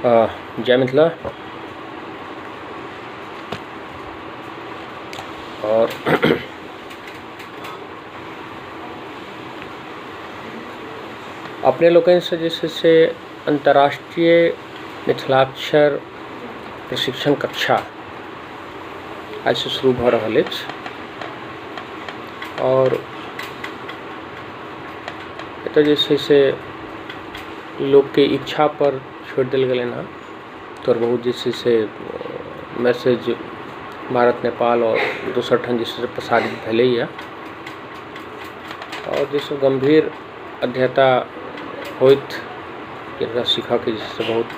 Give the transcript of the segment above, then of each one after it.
जय मिथिला। और अपने लोकनि से जे छै से अंतर्राष्ट्रीय मिथिलाक्षर प्रशिक्षण कक्षा आज से शुरू भ रहल अछि और एतऽ जे छै से लोग के इच्छा पर छोड़ देल गेलै हँ। तो बहुत जे छै से मैसेज भारत नेपाल और दोसर ठाम जे छै से प्रसारित भेलैए और जे सब गंभीर अध्येता होइत जिनका सीखऽ के जे छै से बहुत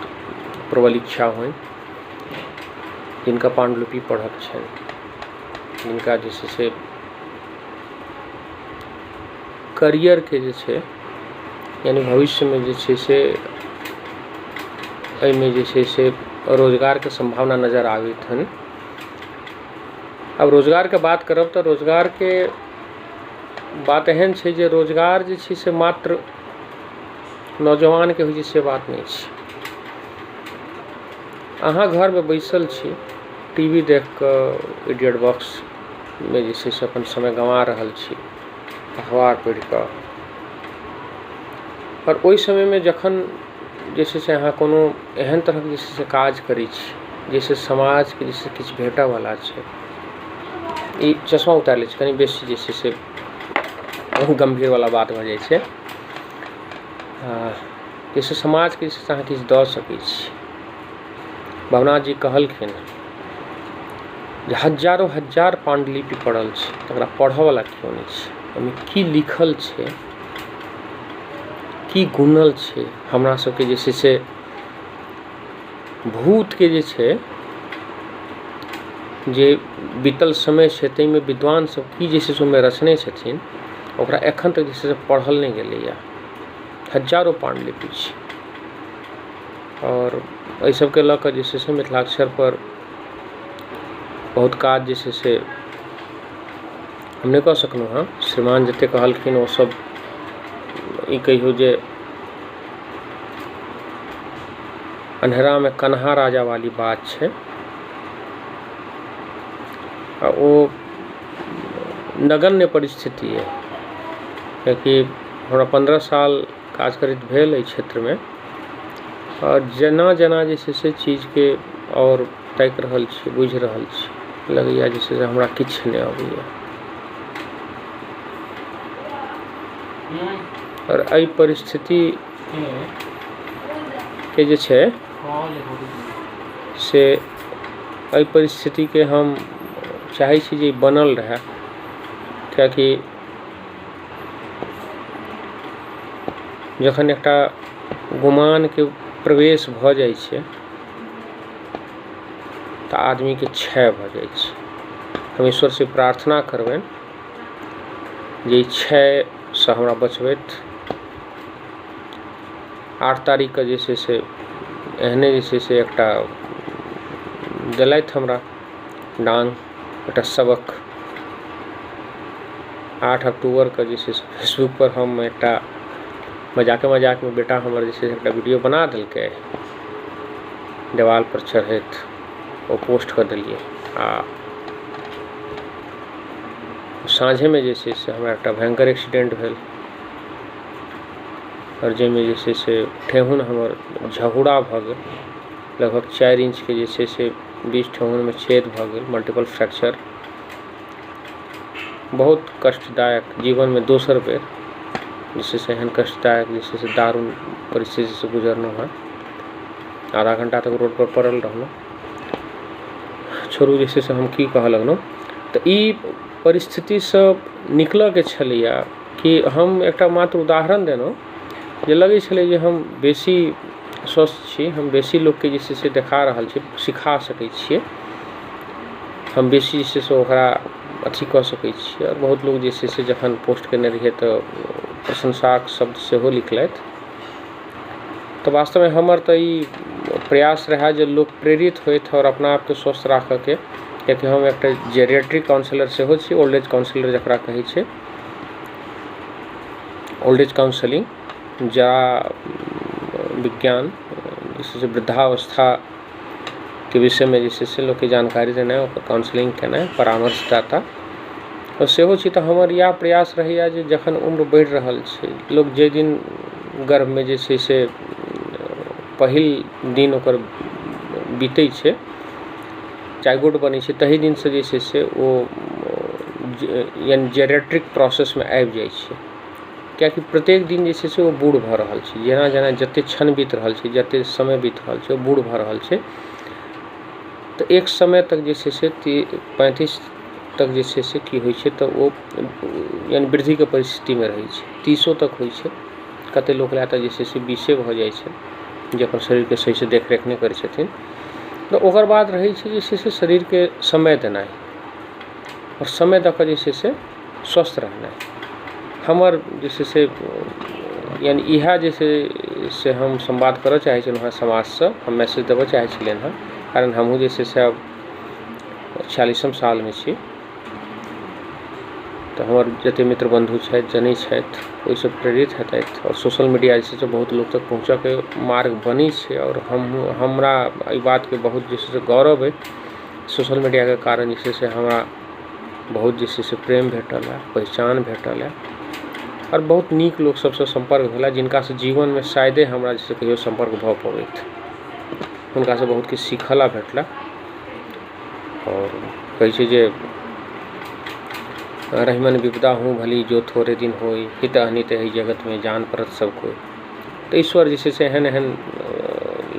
प्रबल इच्छा होइ, जिनका पांडुलिपि पढ़क छनि, जिनका जे छै से करियर के जे छै यानी भविष्य में जे छै से एहिमे जे छै से रोजगार के संभावना नजर आबैत हन। अब रोजगार के बात करब तो रोजगार के बात एहन छै जे रोजगार जे छै से मात्र नौजवान के होइ छै से बात नहीं छै। अहाँ घर में बैसल छी, टीवी देख कऽ इडियट बॉक्स में जे छै से अपन समय गंवा रहल छी, अखबार पढ़ि कऽ, और ओहि समय में जखन जे छै से अहाँ कोनो एहन तरहक जे छै से काज करै छी जैसे समाज के जे छै किछु भेटऽ वाला छै, ई चश्मा उतारि लै छै कनि बेसी जे छै से गंभीर वाला बात भऽ जाइ छै, जैसे समाज के जे छै से अहाँ किछु दऽ सकै छी। भवनाथ जी कहलखिन जे हजारों हजार पांडुलिपि पढ़ल छै, तकरा पढ़ऽ वाला क्यों नहीं छै, ओहिमे की लिखल छै, की गुनल छै, हमरा सबके जे छै से भूत के जे छै जे बीतल समय छै ताहिमे विद्वान सब की जे छै से ओहिमे रचने छथिन ओकरा एखन तक जे छै से पढ़ल नहीं गेलैए। हजारों पांडुलिपि छै और एहि सबके लऽ कऽ जे छै से मिथिलाक्षर पर बहुत काज जे छै से हम नहीं कऽ सकलहुँ हँ। श्रीमान जते कहलखिन ओ सब ई कहियो जे अन्हरा में कन्हा राजा वाली बात छै, ओ नगण्य परिस्थिति है कियाकि हमरा 15 साल काज करैत भेल एहि क्षेत्र में और जेना जेना जे छै से चीज के और ताकि रहल छी, बुझि रहल छी, लगैया जे छै से हमरा किछु नहीं अबैया। और एहि परिस्थिति के जे छै से एहि परिस्थिति के हम चाहै छी जे बनल रहे, कियाकि जखन एकटा गुमान के प्रवेश भऽ जाइ छै तऽ आदमी के क्षय भऽ जाइ छै। हम ईश्वर से प्रार्थना करबनि जे ई क्षय से हमरा बचबैत। 8 तारीख के जे छै से एहने जे छै से एकटा देलथि हमरा डांग, एकटा सबक। 8 अक्टूबर के जे छै से फेसबुक पर हम एकटा मजाक में बेटा हमर जे छै से एकटा वीडियो बना देलकै, देवाल पर चढ़ैत ओ पोस्ट कर देलियै आ साँझे में जे छै से हमरा एकटा भयंकर एक्सीडेंट भेल और जाहिमे जे छै से ठेहुन हमर झहुरा भऽ गेल, लगभग 4 इंच के जे छै से 20 ठेहुन में छेद भऽ गेल, मल्टीपल फ्रैक्चर। बहुत कष्टदायक, जीवन में दोसर बेर जे छै से एहन कष्टदायक जे छै से दारुण परिस्थिति से गुजरलहुँ हँ। आधा घंटा तक रोड पर पड़ल रहलहुँ। छोड़ू जे छै से हम की कहऽ लगलहुँ, तऽ ई परिस्थिति से निकलऽ के छलैया कि हम एकटा मात्र उदाहरण देलहुँ जे लगै छलै जे हम बेसी स्वस्थ छी, हम बेसी लोकके जे छै से देखा रहल छी, सिखा सकै छियै, हम बेसी जे छै से ओकरा अथी कऽ सकै छियै। और बहुत लोग जे छै से जखन पोस्ट केने रहियै तऽ प्रशंसाक शब्द सेहो लिखलथि। तऽ वास्तव में हमर तऽ ई प्रयास रहै जे लोक प्रेरित होइत और अपना आपके स्वस्थ राखऽ के, कियाकि हम एकटा जेरियाट्रिक काउंसलर सेहो छी, ओल्ड एज काउंसलर जकरा कहै छै, ओल्ड एज काउंसलिंग, जरा विज्ञान जे छै से वृद्धावस्था के विषय में जे छै से लोक के जानकारी देनाइ, ओकर काउंसलिंग केनाइ, परामर्शदाता। और सेहो छै तऽ हमर इएह प्रयास रहैया जे जखन उम्र बढ़ि रहल छै, लोक जाहि दिन गर्भमे जे छै से पहिल दिन ओकर बीतै छै, जाइगोट बनै छै, तही दिनसँ जे छै से ओ यानी जेरियाट्रिक प्रोसेसमे आबि जाइ छै। कियाकि प्रत्येक दिन जे छै से ओ बूढ़ भऽ रहल छै, जेना जेना जतेक क्षण बीत रहल छै, जतेक समय बीत रहल छै, ओ बूढ़ भऽ रहल छै। तऽ एक समय तक जे छै से 35 तक जे छै से की होइ छै तऽ ओ यानी वृद्धिके परिस्थितिमे रहै छै। 30 तक होइ छै, कतेक लोक लए तऽ जे छै से 20 भऽ जाइ छै, जे अपन शरीरके सहीसँ देखरेख नहि करै छथिन। तऽ ओकर बाद रहै छै जे छै से शरीरके समय देनाइ, और समय दऽ कऽ जे छै से स्वस्थ रहनाइ। हमर जे छै से यानी इएह जे छै से हम संवाद करऽ चाहै छलहुँ हँ समाजसँ, हम मैसेज देबऽ चाहै छलियनि हँ, कारण हमहूँ जे छै से आब 46 सालमे छी। तऽ हमर जतेक मित्र बन्धु छथि, जनै छथि, ओहिसँ प्रेरित हेतथि, और सोशल मीडिया जे छै से बहुत लोक तक पहुँचऽके मार्ग बनै छै। और हमरा एहि बातके बहुत जे छै से गौरव अइ, सोशल मीडियाके कारण जे छै से हमरा बहुत जे छै से प्रेम भेटल है, पहचान भेटल है, और बहुत नीक लोक सबसँ संपर्क भेल, जिनकासँ जीवनमे शायदे हमरा जे छै कहियो संपर्क भऽ पबैत, हुनकासँ बहुत किछु सीखला भेटला। और कहै छै जे रहिमन विपदा हूँ भली जो थोड़े दिन होई, हित अनित एहि जगत में जान परत सब कोई। तऽ ईश्वर जे छै से एहन एहन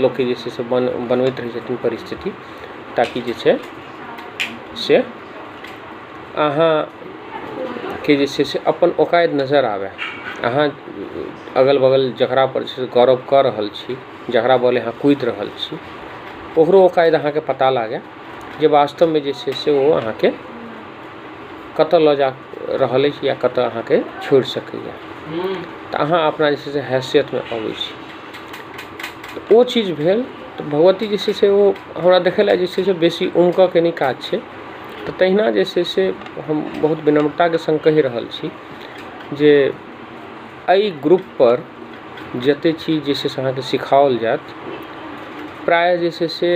लोकके जे छै से बनबैत रहै छथिन परिस्थिति, ताकि जे छै से अहाँके जे छै से अपन औकात नजर आबै। अहाँ अगल बगल जकरा पर जे छै गौरव कऽ रहल छी, जकरा बोले अहाँ कुदि रहल छी, ओकरो औकात अहाँके पता लागै जे वास्तवमे जे छै से ओ अहाँके कतऽ लऽ जा रहल अछि या कतऽ अहाँके छोड़ि सकैए। तऽ अहाँ अपना जे छै से हैसियतमे अबै छी। तऽ ओ चीज भेल तऽ भगवती जे छै से ओ हमरा देखै जे छै से बेसी उमकऽके नहि काज छै। तऽ तहिना जे छै से हम बहुत विनम्रताके संग कहि रहल छी जे एहि ग्रुपपर जतेक चीज जे छै से अहाँके सिखाओल जायत, प्राय जे छै से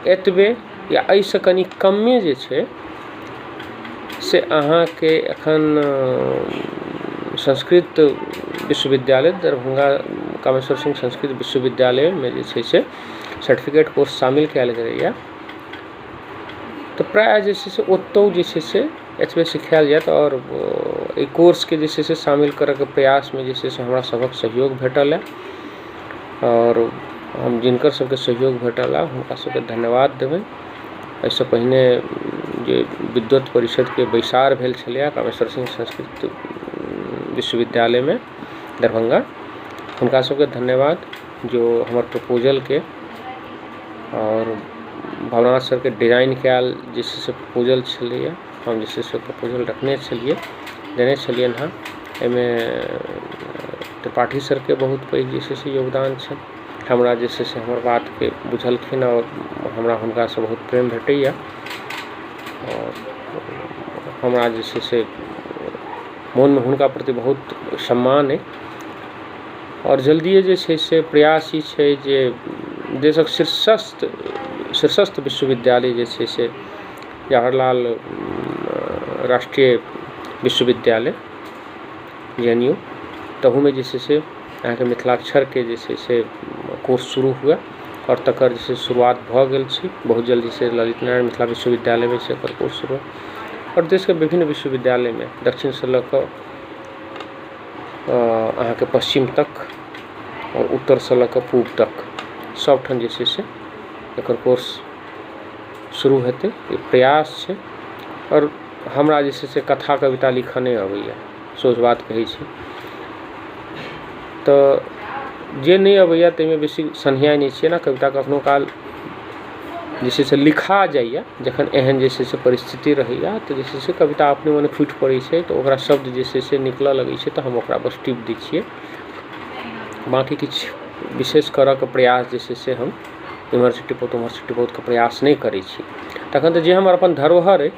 एतबे या एहिसँ कनि कमे जे छै से अहाँके एखन संस्कृत विश्वविद्यालय दरभंगा कामेश्वर सिंह संस्कृत विश्वविद्यालयमे जे छै से सर्टिफिकेट कोर्स शामिल कयल गेलैए। तऽ प्राय जे छै से ओतौ जे छै से एतबे सिखायल जायत, और एहि कोर्सके जे छै से शामिल करैके प्रयासमे जे छै से हमरा सभक सहयोग भेटल है, और हम जिनकर सबके सहयोग भेटल है हुनका सबके धन्यवाद देबनि। एहिसँ पहिने जे विद्वत परिषदके बैसार भेल छलैए कामेश्वर सिंह संस्कृत विश्वविद्यालयमे दरभंगा, हुनका सबके धन्यवाद जो हमर प्रपोजलके और भवनाथ सरके डिजाइन कयल जे छै से प्रपोजल छलैए, हम जे छै से प्रपोजल रखने छलियै, देने छलियनि हँ। एहिमे त्रिपाठी सरके बहुत पैघ जे छै से योगदान छनि। हमरा जे छै से हमर बातके बुझलखिन, और हमरा हुनकासँ बहुत प्रेम भेटैए, और हमरा जे छै से मोनमे हुनका प्रति बहुत सम्मान अइ। और जल्दिए जे छै से प्रयास ई छै जे देशक शीर्षस्थ विश्वविद्यालय जे छै से जवाहरलाल राष्ट्रीय विश्वविद्यालय JNU, तहूमे जे छै से अहाँके मिथिलाक्षरके जे छै से कोर्स शुरू हुए, और तकर जे छै शुरुआत भऽ गेल छै। बहुत जल्दी से ललित नारायण मिथिला विश्वविद्यालयमे से एकर कोर्स शुरू, और देशके विभिन्न विश्वविद्यालयमे दक्षिणसँ लऽ कऽ अहाँके पश्चिम तक, और उत्तरसँ लऽ कऽ पूर्व तक सबठाम जे छै से एकर कोर्स शुरू हेतै। ई प्रयास छै। और हमरा जे छै से कथा कविता लिखऽ नहि अबैए, सोझ बात कहै छी। तऽ जे नहि अबैए ताहिमे बेसी सन्हियाइ नहि छियै ने। कविता कखनो काल जे छै से लिखा जाइए, जखन एहन जे छै से परिस्थिति रहैए तऽ जे छै से कविता अपने मोने फूटि पड़ै छै, तऽ ओकरा शब्द जे छै से निकलऽ लगै छै, तऽ हम ओकरा बस टिप दै छियै। बाँकी किछु विशेष करऽके प्रयास जे छै से हम इम्हर से टिपोत उम्हर से टिपोतके प्रयास नहि करै छी। तखन तऽ जे हमर अपन धरोहर अइ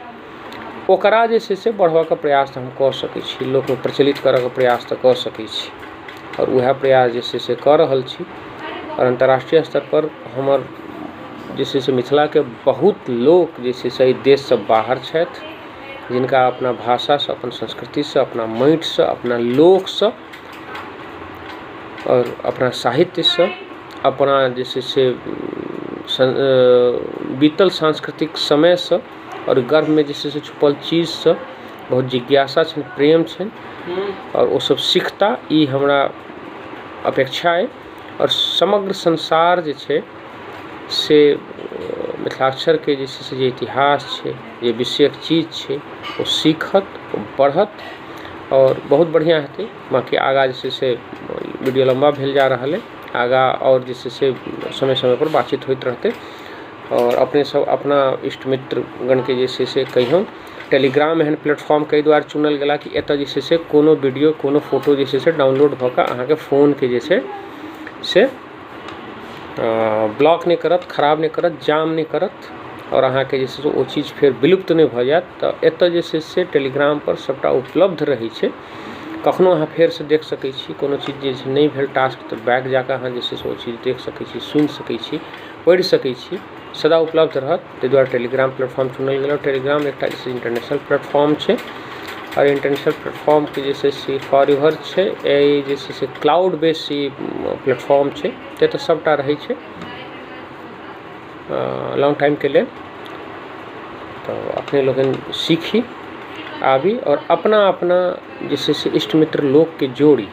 ओकरा जे छै से बढ़बऽके प्रयास तऽ हम कऽ सकै छी, लोकमे प्रचलित करऽके प्रयास तऽ कऽ सकै छी, और वएह प्रयास जे छै से कऽ रहल छी। और अंतर्राष्ट्रीय स्तर पर हमर जे छै से मिथिला के बहुत लोक जे छै से देश से बाहर छथि, जिनका अपना भाषा से, अपन संस्कृति से, अपना माटि से, अपना लोक से और अपना साहित्य से, अपना जे छै से बीतल सांस्कृतिक समय से और गर्भ में जे छै से छुपल चीज से बहुत जिज्ञासा छनि, प्रेम छनि और वो सब सीखता, ई हमरा अपेक्षा है। और समग्र संसार जे छै से मिथिलाक्षर के जे छै से जे इतिहास छै, जे विषयक चीज छै, वो सीखत, वो बढ़त और बहुत बढ़िया हेतै। बाकी आगा जे छै से वीडियो लंबा भेल जा रहा है, आगा और जे छै से समय समय पर बातचीत होइत रहते। और अपने सब अपना इष्ट मित्र गण के जे छै से कहियौन टेलीग्राम एहन प्लेटफॉर्म कई द्वारा चुनल गेला कि एतऽ जे छै से कोनो वीडियो, कोनो फोटो जे छै से डाउनलोड भऽ कऽ अहाँके फोन के जे छै से ब्लॉक नहीं करत, खराब नहीं करत, जाम नहीं करत और अहाँके जे छै से ओ चीज फेर विलुप्त नहीं भऽ जायत। तऽ एतऽ जे छै से टेलीग्राम पर सबटा उपलब्ध रहै छै, कखनो अहाँ फेर से देख सकै छी। कोनो चीज जे छै नहीं भेल टास्क तऽ बैक जाकऽ अहाँ जे छै से ओ चीज देख सकै छी, सुनि सकै छी, पढ़ि सकै छी, सदा उपलब्ध रहत। ताहि दुआरे टेलीग्राम प्लेटफॉर्म चुनल गेल। टेलीग्राम एकटा जे छै इंटरनेशनल प्लेटफॉर्म छै और इंटरनेशनल प्लेटफॉर्म के जे छै से फॉर एवर छै, ए जे छै से क्लाउड बेस प्लेटफॉर्म छै, तऽ सबटा रहै छै लॉन्ग टाइम के लिए। तो अपने लोगन सीखी आबी और अपना अपना जे छै से इष्ट मित्र लोक के जोड़ी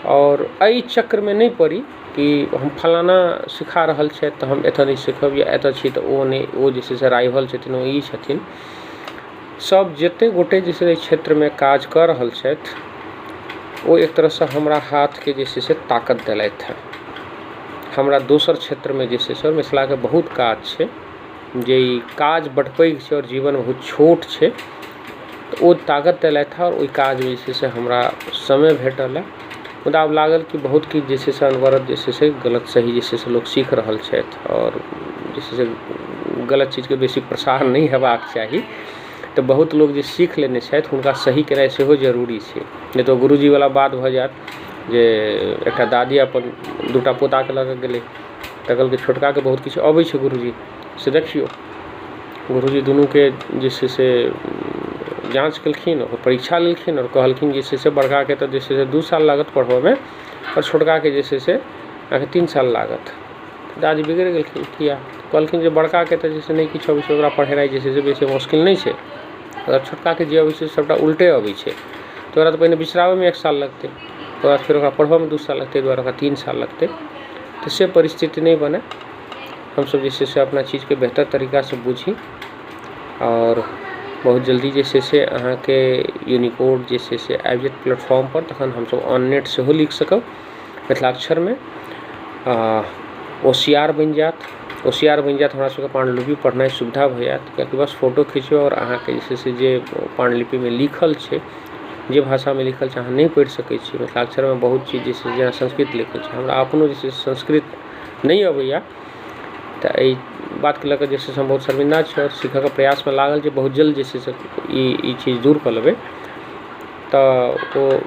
और एहि चक्र में नहीं पड़ी कि हम फलाना सिखा रहल छै तऽ हम एतऽ नहीं सीखब या एतऽ छी तऽ ओ नहीं, ओ जे छै से राइवल छथिन, ओ ई छथिन। सब जते गोटे जे छै क्षेत्र में काज कऽ रहल छथि ओ एक तरह से हमरा हाथ के जे छै से ताकत देलथि है। हमरा दोसर क्षेत्र में जे छै से मिथिला के बहुत काज छै, जे काज बड़ पैघ छै और जीवन बहुत छोट छै, तऽ ओ ताकत देलथि है और ओहि काज में जे छै से हमरा समय भेटल है। मुदा आब लागल कि बहुत किछु जे छै से अनवरत जे छै से गलत सही जे छै से लोक सीख रहल छथि और जे छै से गलत चीजके बेसी प्रसार नहीं हेबाक चाही। तऽ बहुत लोग जे सीख लेने छथि हुनका सही केनाइ सेहो जरूरी छै, नहीं तो गुरुजी वाला बात भऽ जायत जे एकटा दादी अपन दूटा पोताके लऽ कऽ गेलै तऽ कहलकै छोटकाके बहुत किछु अबै छै गुरुजी से देखियौ। गुरुजी दुनूके जे छै से जाँच केलखिन और परीक्षा लेलखिन और कहलखिन जे छै से बड़काके तऽ जे छै से 2 साल लागत पढ़बऽमे और छोटकाके जे छै से अहाँके 3 साल लागत। दादी बिगड़ि गेलखिन, किया? कहलखिन जे बड़काके तऽ जे छै नहीं किछु अबै छै, ओकरा पढ़ेनाइ जे छै से बेसी मुश्किल नहीं छै, और छोटकाके जे अबै छै सबटा उल्टे अबै छै, तऽ ओकरा तऽ पहिने बिसराबैमे 1 साल लगतै, ओकर बाद फेर ओकरा पढ़बऽमे 2 साल लगतै, दुआरे ओकरा 3 साल लगतै। तऽ से परिस्थिति नहीं बने, हमसब जे छै से अपना चीजके बेहतर तरीका से बुझी और बहुत जल्दी जे छै से अहाँके यूनिकोड जे छै से आबि जायत प्लेटफॉर्म पर, तखन हमसब ऑन नेट सेहो लिख सकब मिथिलाक्षर में। OCR बनि जायत, OCR बनि जायत, हमरा सबके पांडुलिपि पढ़नाइ सुविधा भऽ जायत, कियाकि बस फोटो खींचबै और अहाँके जे छै से जे पांडुलिपि में लिखल छै, जे भाषा में लिखल छै अहाँ नहीं पढ़ि सकै छी। मिथिलाक्षर में बहुत चीज जे छै जेना संस्कृत लिखल छै, हमरा अपनो जे छै संस्कृत नहीं अबैया, तऽ एहि बात के लऽ कऽ जे छै से हम बहुत शर्मिंदा छी और सीखऽ के प्रयास में लागल जे बहुत जल्द जे छै से ई चीज दूर कऽ लेबै। तऽ ओ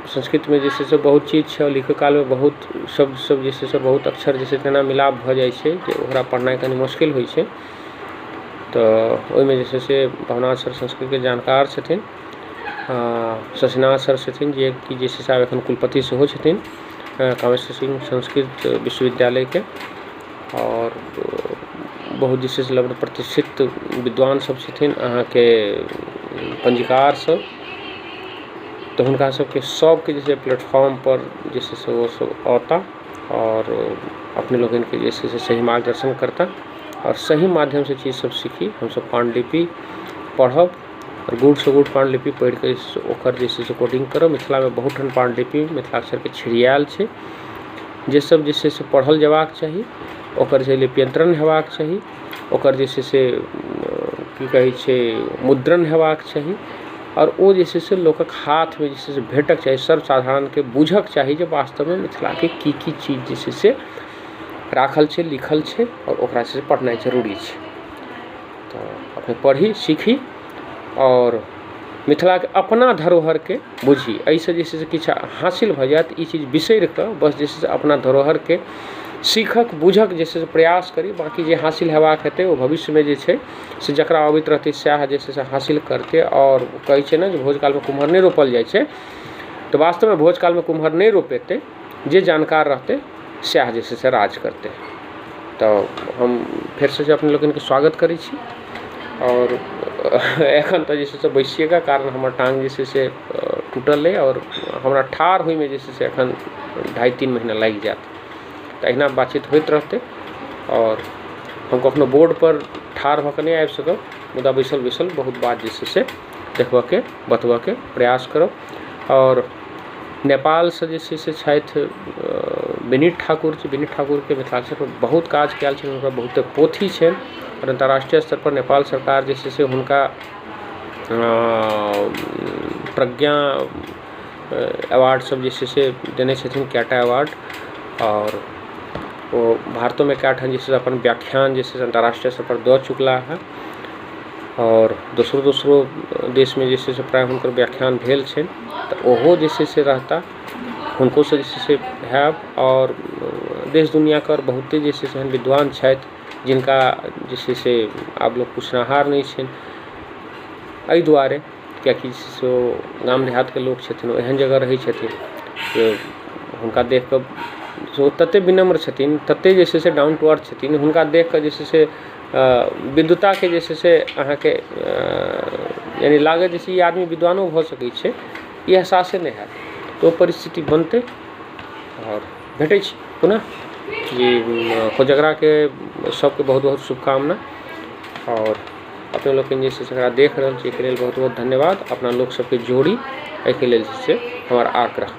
संस्कृत में जे छै से बहुत चीज छै और लिखै काल में बहुत शब्द सब जे छै से बहुत अक्षर जे छै तेना मिलाप भऽ जाइ छै जे ओकरा पढ़नाइ कनि मुश्किल होइ छै। तऽ ओहिमे जे छै से भवनाथ सर संस्कृत के जानकार छथिन, शशिनाथ सर छथिन जे कि जे छै से आब एखन कुलपति सेहो छथिन कामेश्वर सिंह संस्कृत विश्वविद्यालय के, और बहुत जे छै से लगभग प्रतिष्ठित विद्वान सब छथिन अहाँके पंजीकार सब। तऽ हुनका सबके सबके जे छै प्लेटफॉर्म पर जे छै से वो सब औता और अपने लोगन के जे छै से सही मार्गदर्शन करता और सही माध्यम से चीज सब सीखी। हम सब पांडुलिपि पढ़ब और गुड़ से गुड़ पांडुलिपि पढ़ि के ओकर जे छै से कोडिंग करब। मिथिला में बहुत ठन पांडुलिपि मिथिलाक्षर के छिड़ियाल छै, जे सब जे छै से पढ़ल जेबाक चाही, ओकर जे लिप्यंतरण हेबाक चाही, ओकर जे छै से की कहै छै मुद्रण हेबाक चाही और ओ जे छै से लोकक हाथ में जे छै से भेटक चाही, सर्वसाधारण के बुझक चाही जे वास्तव में मिथिला के की चीज जे छै से राखल छै, लिखल छै और ओकरा से पढ़नाइ जरूरी छै। तो अपने पढ़ी सीखी और मिथिला के अपना धरोहर के बुझी, एहिसँ जे छै से किछु हासिल भऽ जायत। ई चीज बिसरि कऽ बस जे छै से अपना धरोहर के सीखक बुझक जे छै से प्रयास करी, बाकी जे हासिल हेबाक हेतै ओ भविष्य में जे छै से जकरा अबैत रहतै सएह जे छै से हासिल करतै। और कहै छै ने जे भोजकाल में कुम्हर नहीं रोपल जाइ छै, तो वास्तव में भोजकाल में कुम्हर नहीं रोपेतै, जे जानकार रहतै सएह जे छै से राज करतै। तो हम फेर से अपने लोगन के स्वागत करै छी। और एखन तो जे छै से बैसिए का कारण हमर टाँग जे छै से टूटल है और हमरा ठाढ़ होइ में जे छै से एखन 2.5-3 महीना लागि जायत। तो अहिना बातचीत होइत रहतै और हम कखनो बोर्ड पर ठाढ़ भऽ कऽ नहीं आबि सकब, मुदा बैसल बैसल बहुत बात जे छै से देखबऽ के बतबऽ के प्रयास करब। और नेपाल से जे छै से छथि विनीत ठाकुर जी। विनीत ठाकुर के मिथिलाक्षर पर बहुत काज कयल छै, हुनकर बहुते पोथी छै और अंतर्राष्ट्रीय स्तर पर नेपाल सरकार जे छै से हुनका प्रज्ञा अवार्ड सब जे छै से देने छथिन, कएटा अवार्ड। और वो भारतों में कएठाम जे छै से अपन व्याख्यान जे छै से अंतर्राष्ट्रीय स्तर पर दऽ चुकला है और दोसरो देश में जे छै से प्राय हुनकर व्याख्यान भेल छै। तो ओहो जे छै से रहता, हुनको से जे छै से हैब। और देश दुनिया के बहुते जे छै से एहन विद्वान छथि जिनका जे छै से आब लोग पुछनाहार नहीं छनि, एहि दुआरे कियाकि से गाम देहात के लोग छथिन, ओ एहन जगह रहै छथिन जे हुनका देख कऽ ओ तते विनम्र छथिन, तते जे छै से डाउन टू अर्थ छथिन, हुनका देख कऽ जे छै से विद्वता के जे छै से अहाँके यानी लागत जे छै ई आदमी विद्वानो भऽ सकै छै, ई एहसासे नहीं हैत। तो परिस्थिति बनते और भेटै छी पुनः जी। कोजगरा के सबके बहुत बहुत शुभकामना। और अपने लोग जे छै से एकरा देख रहल छी, एहिके लेल बहुत बहुत धन्यवाद। अपना लोक सबके जोड़ी, एहिके लेल जे छै हमर आग्रह।